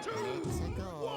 Let's go.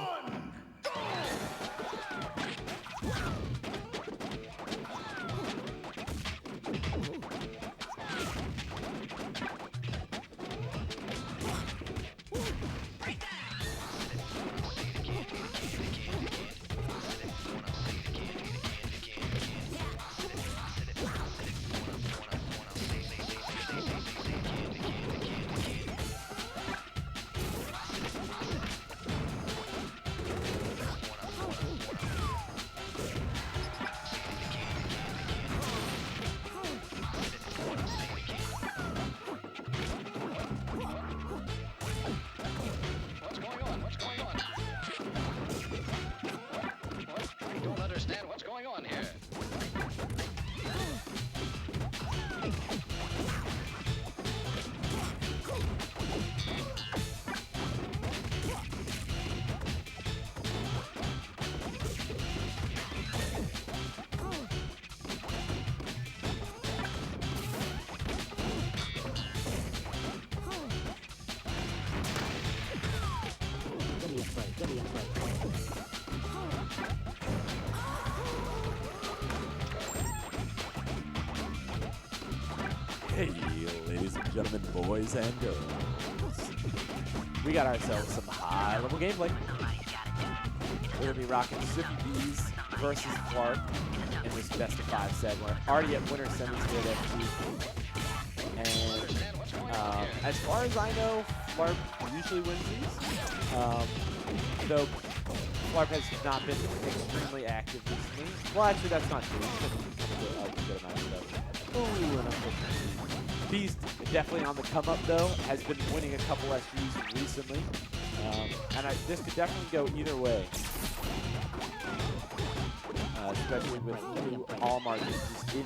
Hey, ladies and gentlemen, boys and girls. We got ourselves some high-level gameplay. We're going to be rocking Swift Bees versus Flarp in this best of 5 set. We're already at winner semis here at FT. And as far as I know, Flarp usually wins these. Though Flarp has not been extremely active recently. Well, actually, that's not true. He's been a good amount of stuff. Ooh, and unfortunately. Beast definitely on the come up though, has been winning a couple SGs recently, and this could definitely go either way, especially with new Olimar just in E+.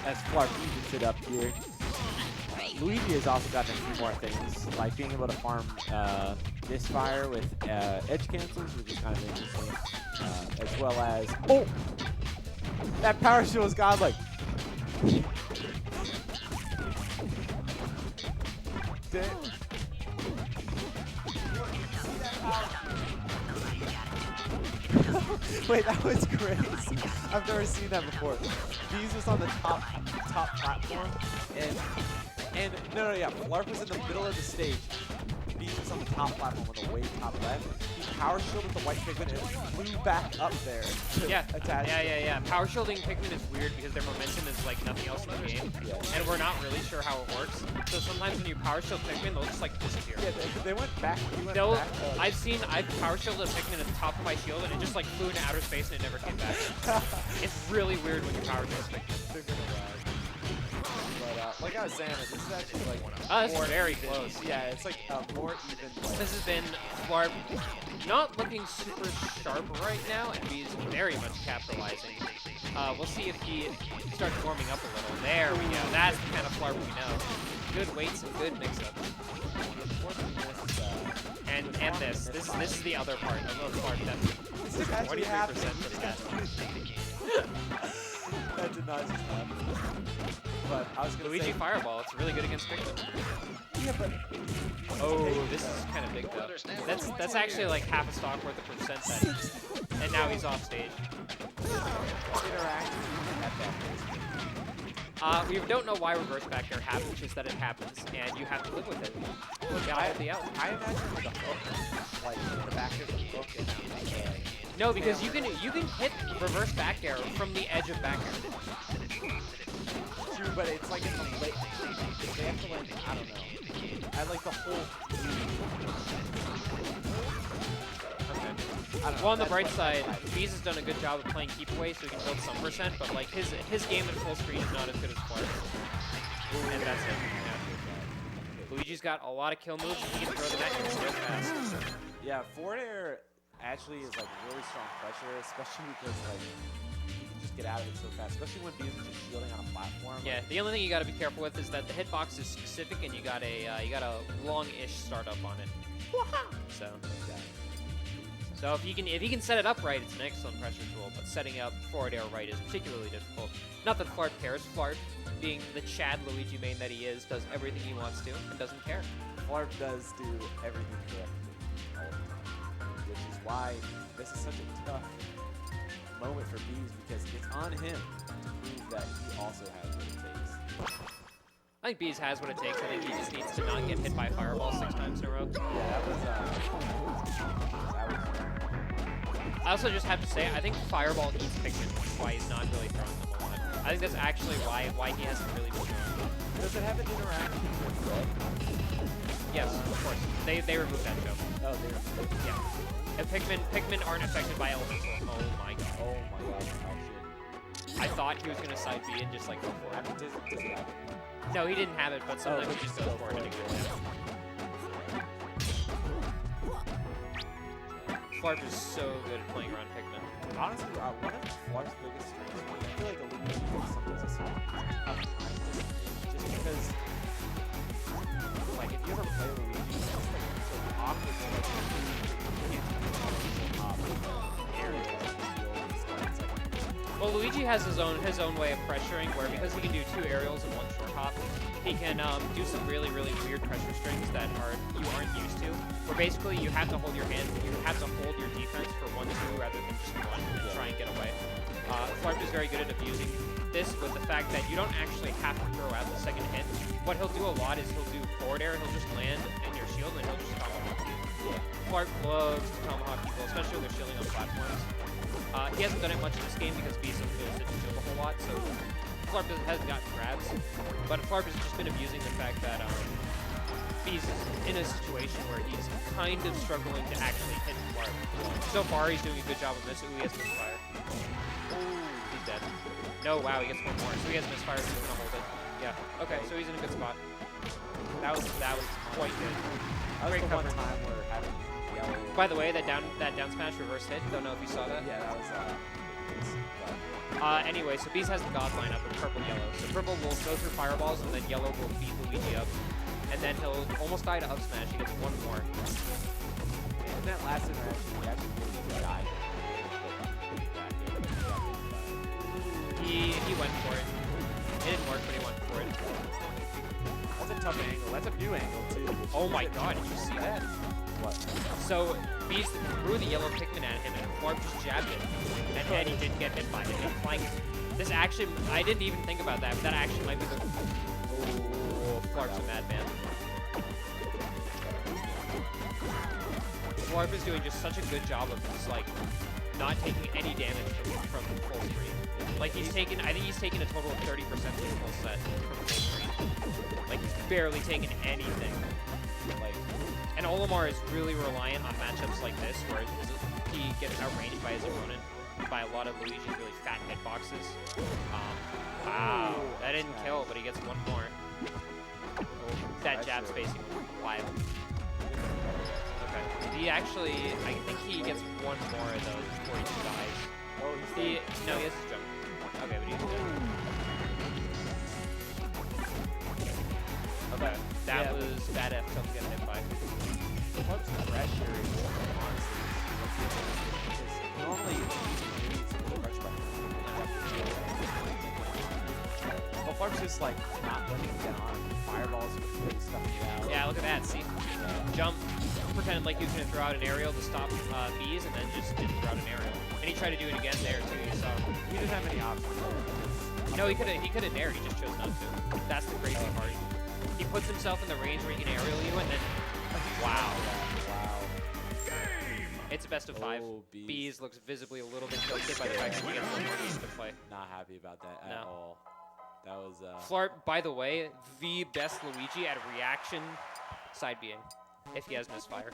As Flarp evens it up here, Luigi has also gotten a few more things, like being able to farm misfire with edge cancels, which is kind of interesting, as well as that power shield is godlike. Wait, that was crazy. I've never seen that before. Bees was on the top platform, and yeah, Flarp was in the middle of the stage. Bees was on the top platform on the way top left. He power shielded the white pigment and flew back up there. Yeah. Power shielding pigment is weird because their momentum is like nothing else in the game, and we're not really sure how it works. So sometimes when you power shield pigment, they'll just like disappear. Yeah, they went back. I've power shielded a pigment at the top of my shield, and it just like flew into outer space and it never came back. It's really weird when you power shield pigment. But like I was saying, this is actually like it's very close. Yeah, it's like more even. This has been Flarp not looking super sharp right now, and he's very much capitalizing. We'll see if he starts warming up a little. There we go. That's the kind of Flarp we know. Good weights and good mix-ups. And this is the other part of Flarp. That's 23% for that. That did not just happen. But I was gonna Luigi Fireball, it's really good against Pigment. Yeah, but this is kind of big though. That's actually like half a stock worth of percent that. And now he's off stage. We don't know why reverse back there happens, just that it happens, and you have to live with it. I imagine like a hook, like in the back of the hook. No, because you can hit reverse back air from the edge of back air. True, but it's like in the late. They have to like, I don't know. I like the whole. Okay. Well, on the bright side, Bees has done a good job of playing keep away, so he can build some percent. But like his game in full screen is not as good as Flarp. And that's it. Yeah. Luigi's got a lot of kill moves, and he can throw the net in so fast. Yeah, forward air actually is like really strong pressure, especially because like you can just get out of it so fast, especially when Bees is just shielding on a platform. Yeah, the only thing you got to be careful with is that the hitbox is specific, and you got a long-ish startup on it. So if he can set it up right, it's an excellent pressure tool. But setting up forward air right is particularly difficult. Not that Flarp cares. Flarp being the Chad Luigi main that he is, does everything he wants to and doesn't care. Flarp does do everything correctly all the time, which is why this is such a tough moment for Bees because it's on him to prove that he also has what it takes. I think Bees has what it takes. I think he just needs to not get hit by Fireball 6 times in a row. Yeah, that was I also just have to say, I think Fireball eats Pikmin, which is why he's not really throwing them a lot. I think that's actually why he hasn't really been throwing them. Does it have an interaction with Red? Yes, of course. They removed that joke. Oh, they removed it. Yeah. And Pikmin aren't affected by elemental. Oh my god. Oh my god, how shit. I thought he was gonna side B and just like go for it. Does it have it? No, he didn't have it, but sometimes he just goes for it and it goes down. Flarp is so good at playing around Pikmin. Honestly, one of Flarp's biggest strengths, I feel like Luigi is sometimes a tough just because, like, if you ever play Luigi, it's just like so awkward to like, you can't Well, Luigi has his own way of pressuring, where because he can do 2 aerials and 1 short hop, he can do some really weird pressure strings that you aren't used to. Where basically you have to hold your hand, you have to hold your defense for 1-2 rather than just 1 and try and get away. Flarp is very good at abusing this with the fact that you don't actually have to throw out the second hit. What he'll do a lot is he'll do forward air, he'll just land in your shield, and he'll just tomahawk you. Flarp loves to tomahawk people, especially when they're shielding on platforms. He hasn't done it much in this game because Beast has been sitting shield a whole lot, so Flarp hasn't gotten grabs. But Flarp has just been abusing the fact that Beast is in a situation where he's kind of struggling to actually hit Flarp. So far, he's doing a good job of this. Ooh, he has misfire. Ooh, he's dead. No, wow, he gets 1 more. So he has misfire, so he's gonna hold it. Yeah. Okay, so he's in a good spot. That was quite good. That was Great the cover. one time where having yellow. By the way, that down smash reverse hit. Don't know if you saw that. Yeah, that was Anyway, so Beast has the God lineup of purple yellow. So purple will go through fireballs and then yellow will beat Luigi up. And then he'll almost die to up smash. He gets 1 more. In that last interaction, he actually really died. He went for it. It didn't work, but he went for it. That's a tough angle. That's a new angle too. Oh my god, did you see that? What? So Beast threw the yellow Pikmin at him and Flarp just jabbed it. And Eddie didn't get hit by it. It's like, this actually, I didn't even think about that, but that actually might be the... Oh, Flarp's a madman. Flarp is doing just such a good job of just like, not taking any damage from full screen. Like he's taken, I think he's taken a total of 30% of the full set from full screen. Like he's barely taken anything. Like, and Olimar is really reliant on matchups like this, where he gets outranged by his opponent by a lot of Luigi's really fat hitboxes. Wow, that didn't kill, but he gets 1 more. That jab spacing was wild. Okay, he actually, I think he gets 1 more of those before he dies. Oh, He has his jump. Okay, but he's dead. Okay, that was bad F to get hit by. Flarp's pressure is honestly because normally well, Flarp's just like not letting it get on. Fireballs completely stuffing it out. Yeah, look at that. See, jump, pretended like he was gonna throw out an aerial to stop Bees, and then just didn't throw out an aerial. And he tried to do it again there too. So He didn't have any options. no, he could have dared. He just chose not to. That's the crazy part. He puts himself in the range where he can aerial you, and then wow. It's a best of 5. Oh, Bees looks visibly a little bit tilted by the fact that he gets 1 more game to play. Not happy about that at all. That was Flarp, by the way, the best Luigi at reaction side being, if he has misfire.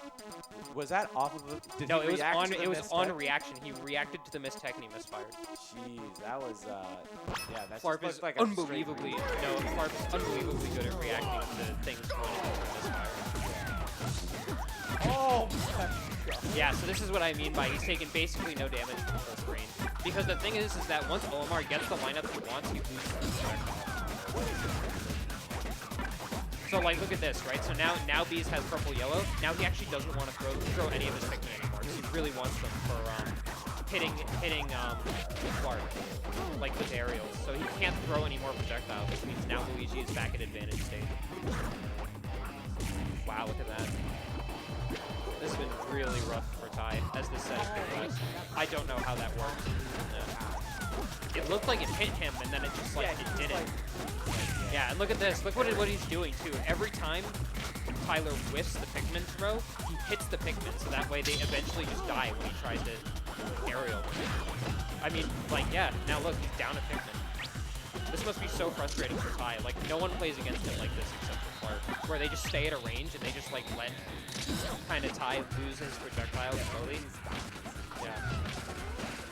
Was that off of the? Did No, he it was react on. to the It was mistech? on a reaction. He reacted to the mistech and he misfired. Jeez, that was yeah. That's Flarp just is like a unbelievably Flarp is unbelievably good at reacting to things going into misfire. Oh my God. Yeah, so this is what I mean by he's taking basically no damage from full screen. Because the thing is that once Olimar gets the lineup he wants, he loses. So like, look at this, right? So now Bees has purple yellow. Now he actually doesn't want to throw any of his Pikmin anymore. He really wants them hitting Flarp, like with aerials. So he can't throw any more projectiles, which means now Luigi is back at advantage state. Wow, look at that. This has been really rough for Ty as this set has progressed. I don't know how that works. It looked like it hit him, and then it just like it didn't. Yeah, and look at this. Look what he's doing too. Every time Tyler whiffs the Pikmin throw, he hits the Pikmin, so that way they eventually just die when he tries to aerial. I mean, like, yeah. Now look, he's down a Pikmin. This must be so frustrating for Ty. Like, no one plays against him like this except for Flarp, where they just stay at a range and they just like let kind of Ty lose his projectile slowly. Yeah.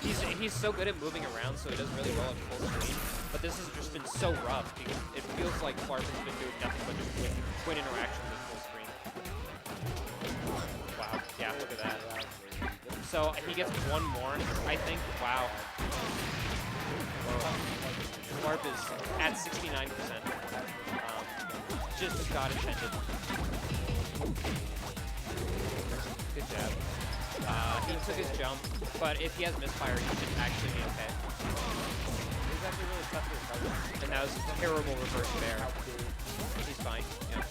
He's so good at moving around, so he does really well at full screen. But this has just been so rough because it feels like Flarp has been doing nothing but just twin interactions with full screen. Wow. Yeah, look at that. So he gets one more, I think. Wow. Flarp is at 69%. Just as God intended. Good job. He took his jump, but if he has misfire, he should actually be okay. He's actually really tough to recover. And that was a terrible reverse bear. He's fine. Yeah.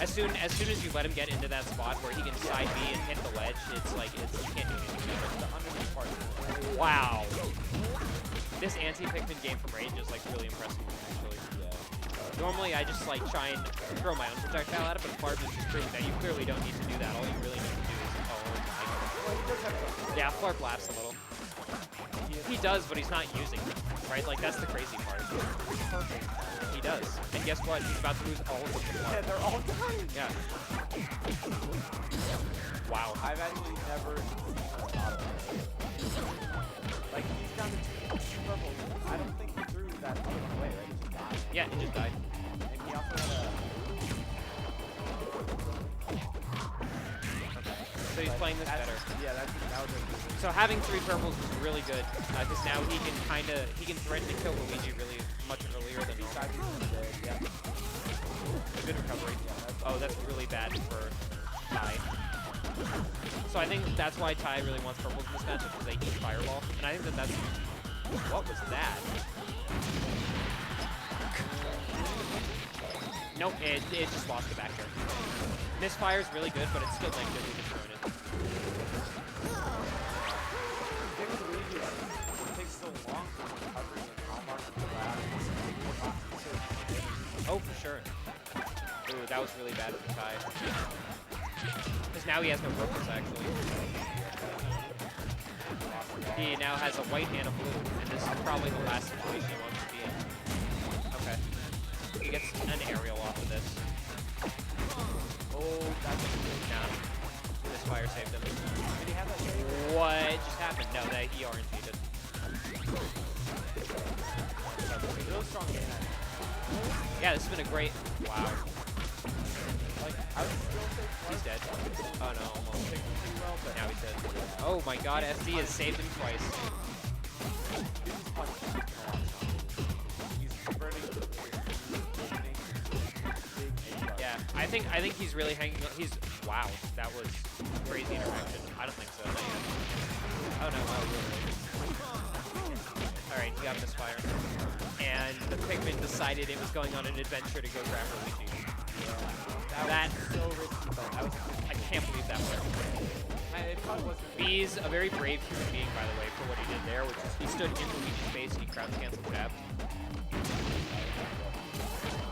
As soon as you let him get into that spot where he can side B and hit the ledge, it's like you can't do anything about it. The underneath part. Wow. This anti-Pikmin game from range is like really impressive, actually. Yeah. Normally I just like try and throw my own projectile at it, but Flarp is just proving that you clearly don't need to do that. All you really need to do is yeah, Flarp laughs a little. He does, but he's not using it, right? Like that's the crazy part. Perfect. He does. And guess what? He's about to lose all of them. Yeah, they're all dying. Yeah. Wow. I've actually never thought of it. Like, he's down to two purples. I don't think he threw that other one away, right? He just died. Yeah, he just died. And he also had a... So he's playing this better. Yeah, that was a... So having 3 purples is really good, because now he can threaten to kill Luigi really much earlier than normal. Yeah. Good recovery. Oh, that's really bad for Ty. So I think that's why Ty really wants purples in this matchup, because they eat Fireball. And I think that's... What was that? Nope, it just lost it back there. Misfire is really good, but it's still negatively destroyed it. It takes so long for recovering and Olimar from the lab. Oh, for sure. Ooh, that was really bad for Ty. Because now he has no purples, actually. He now has a white and a blue, and this is probably the last situation he wants to be in. Okay. He gets an aerial off of this. Oh, that's a good Nah. This fire saved him. Did he have that save? What just happened? No, that he RNG did. Really strong game. Yeah, this has been a great... Wow. Like, I would still say He's dead. Oh no, almost. pretty well, but Now he's dead. Oh my god, SD has saved him twice. he's punching a lot of times. He's converting Yeah, I think he's really hanging on. Wow, that was crazy interaction. I don't think so. Not yet. Oh no, Alright, he got misfire. And the Pikmin decided it was going on an adventure to go grab Luigi. That so risky, but I can't believe that worked. it probably wasn't. B's a very brave human being, by the way, for what he did there, which is he stood in Luigi's face and he crouch canceled jab.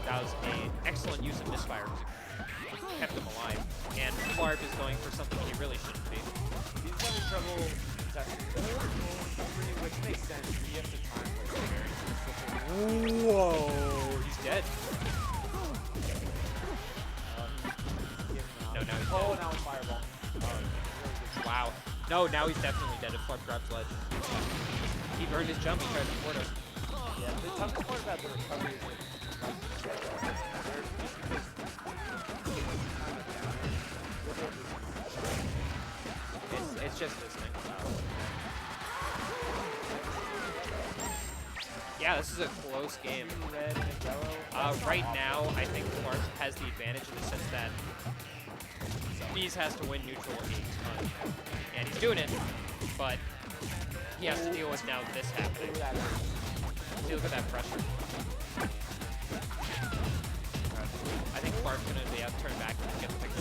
That was an excellent use of misfire because it kept him alive. And Flarp is going for something he really shouldn't be. He's having trouble testing the recovery, which makes sense. You have to time like very specific. Whoa! He's dead. No, now he's dead. Oh, now it's fireball. Wow. No, now he's definitely dead if Flarp grabs ledge. He burned his jump, he tried to support him. Yeah, the toughest part about the recovery is It's just this thing. Yeah, this is a close game. red and yellow. Right now, I think Flarp has the advantage in the sense that Bees has to win neutral 8 ton. And he's doing it, but he has to deal with now this happening. See, look at that pressure. I think Flarp's gonna be able to turn back and get the pick.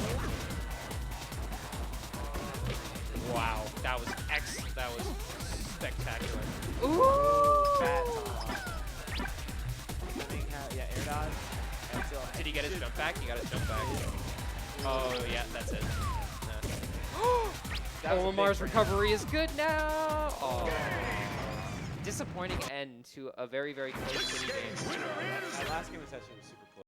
Wow, that was excellent. That was spectacular. Ooh! Yeah, air dodge. Did he get his jump back? He got his jump back. Oh, yeah, that's it. Olimar's recovery is good now. Oh. Disappointing end to a very, very close game. That last game was actually super close.